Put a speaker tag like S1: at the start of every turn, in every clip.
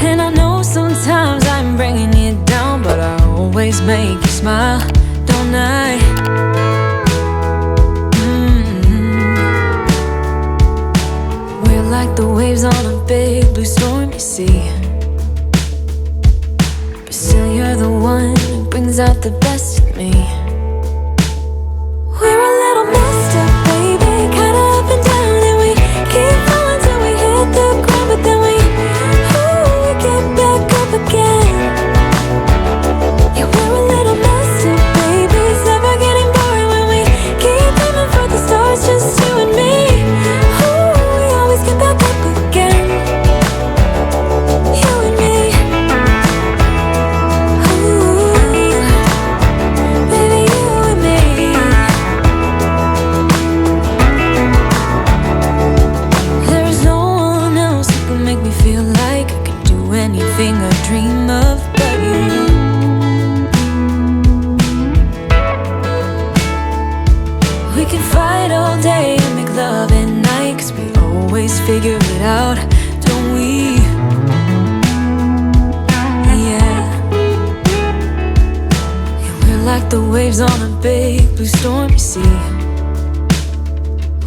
S1: And I know sometimes I'm bringing you down, but I always make you smile, don't I? We're like the waves on a big blue stormy sea, but still you're the one who brings out the best in me. We're a little messed up, baby, kinda up and down, and we keep falling till we hit the ground, but then we get back up again. Yeah, we're a little messed up, baby, it's never getting boring when we keep aiming for the stars, just you and me. We always get back up again. You and me. Baby, you and me. There's no one else who can make me feel like I can do anything I dream of but you. We can fight all day and make love at night, 'cause we always figure it out, don't we? Yeah. And we're like the waves on a big blue stormy sea.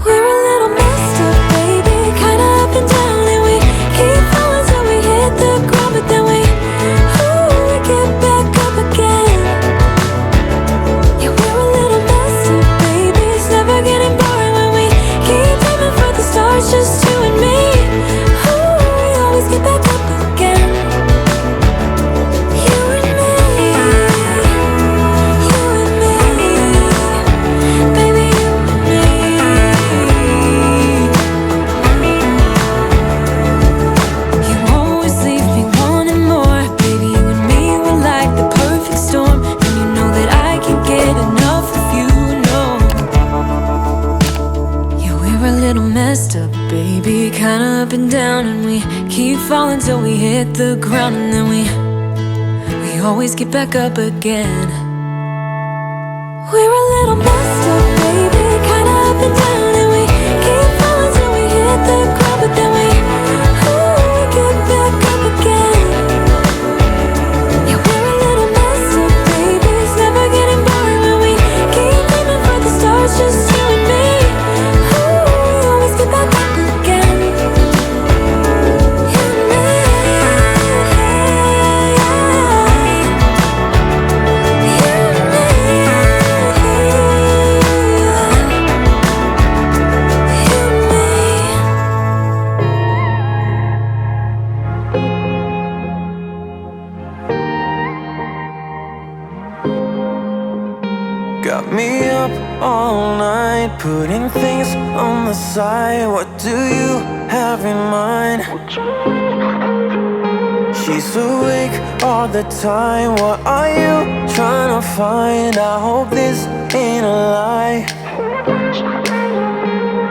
S1: We're a little messed up, baby, kinda up and down, and we keep falling till we hit the ground, but then we get back up again. Yeah, we're a little messed up, baby, it's never getting boring when we keep aiming for the stars, just you and me. We always get back up again. You and me. You and me. Baby, you and me. You always leave me wanting more. Baby, you and me were like the perfect storm, and you know that I can't get enough of you, no. Yeah, we're a little messed up, baby, kinda up and down, and we keep falling till we hit the ground, and then we always get back up again. We're a little messed up, baby, kinda up and down, and we keep falling till we hit the ground, but then we get back up again. Yeah, we're a little messed up, baby, it's never getting boring when we keep aiming for the stars, just you and me. We always get back up again. You and me. You and me. You and me.
S2: Got me up all night, putting things on the side. What do you have in mind? She's awake all the time. What are you trying to find? I hope this ain't a lie,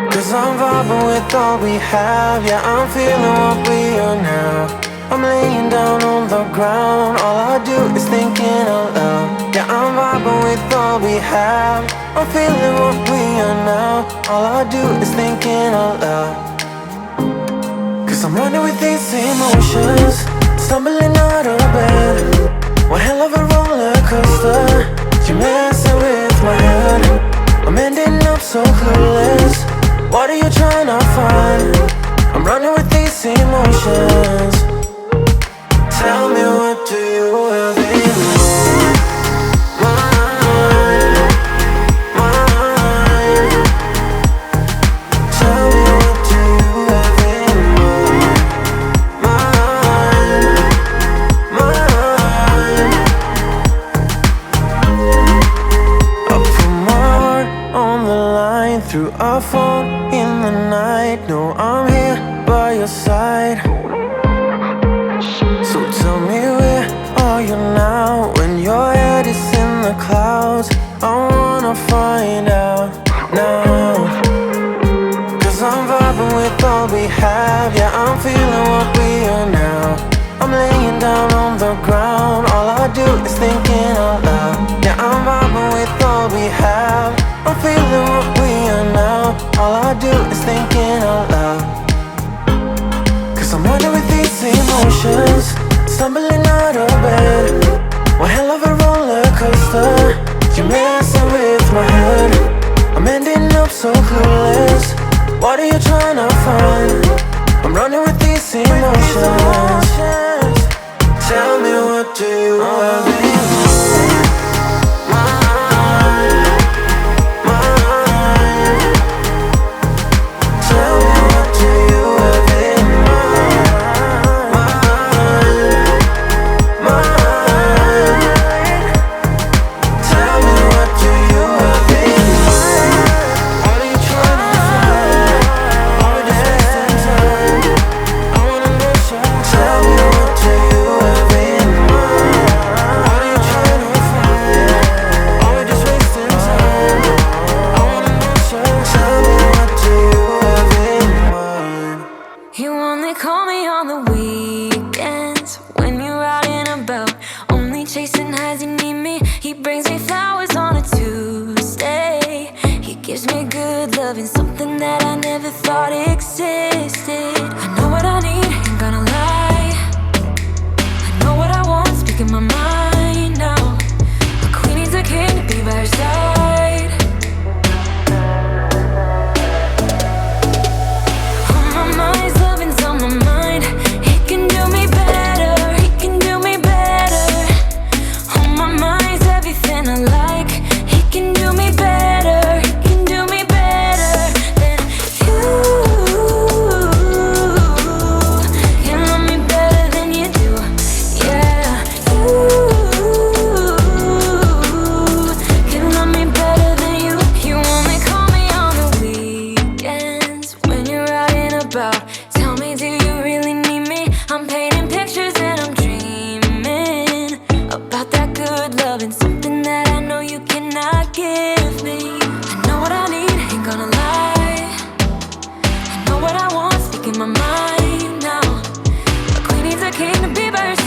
S2: 'cause I'm vibing with all we have. Yeah, I'm feeling what we are now. I'm laying down on the ground, all I do is thinking out loud. Yeah, I'm vibing with all we have. I'm feeling what we are now, all I do is thinking out loud. 'Cause I'm running with these emotions, stumbling out of bed. One hell of a roller coaster, you're messing with my head. I'm ending up so clueless, what are you trying to find? I'm running with these emotions. Tell me, what do you have in mind? Tell me, what do you have in mind? stumbling out of bed. One hell of a roller coaster. You're messing with my head. I'm ending up so clueless. What are you trying to find? I'm running with these emotions. Tell me, what do you have in mind? Tell me, what do you have in mind? Tell me, what do you have in mind? What are you trying to find? Are we just wasting time? I wanna know, so tell me, what do you have in mind? What are you trying to find? Are we just wasting time? I wanna know, so tell me, what do you have in mind?
S1: You only call me on the weekends when you're out and about, only chasing highs. You need me. He brings me flowers on a Tuesday. He gives me good loving, something that I never thought existed. I know what I need, ain't gonna lie. I know what I want, speaking my mind now. A queen needs a king to be by her side. On my mind's loving's on my mind. He can do me better, he can do me better. On my mind's everything I like. He can do me better, he can do me better than you. Can love me better than you do. Yeah, you can love me better than you. You only call me on the weekends when you're out and about. Tell me, do you really need me? I'm painting pictures and I'm dreaming about that good loving, something that I know you cannot give me. I know what I need, ain't gonna lie. I know what I want, speaking my mind now. A queen needs a king to be by her